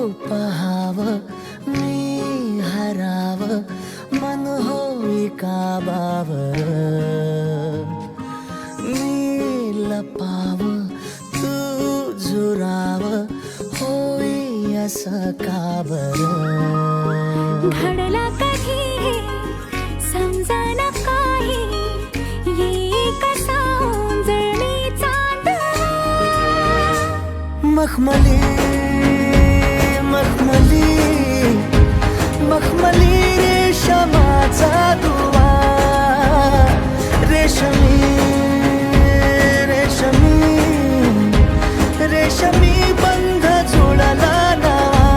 पहाव मी हराव मन होई काबावर मी लपाव तू झुराव होई असं काबर घडला कधी समजना काही ये कसा उंजळी चांद मखमली मखमली मखमली रेशमाचा दुवा रेशमी रेशमी रेशमी बंध जुळला नवा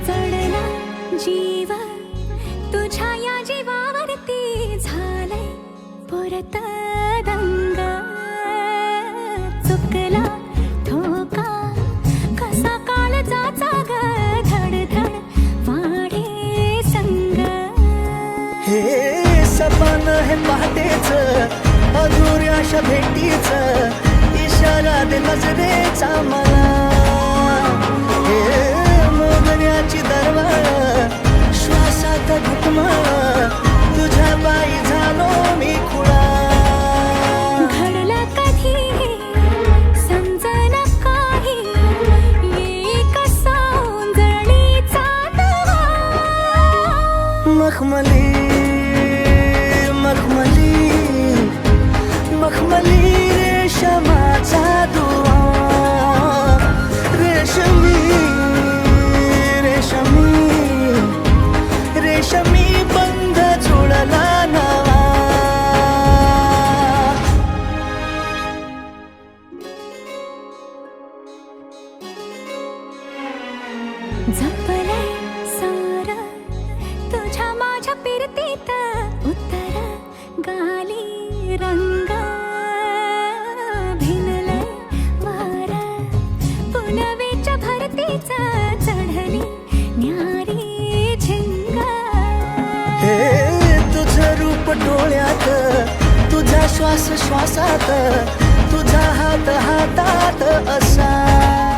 जडला जीव तुझ्या या जीवावरती झालंय परत दंग चुकला ठोका कसा काळजाचा ग धडधड वाढे संग हे सपन हे पहाटेच अधुऱ्याशा भेटीच इशारा दे नजरेचा मला हे मोगऱ्याची दरवाळ श्वासात घुटमळ तुझ्या पायी झालो मी खुळा घडला कधी समजना काही ये कसा उंजळीचा दवा मखमली मखमली मखमली रेशमाचा दुवा रेशमी रेशमी रेशमी बंध जुळला नवा जपलंय सार तुझ्या माझ्या पिरतीत उत्तर गाली रंग भिनलंय वार पुनवेच्या भरतीच चढली न्यारी झिंग हे तुझं रूप डोळ्यात तुझा श्वास श्वासात तुझा हात हातात असा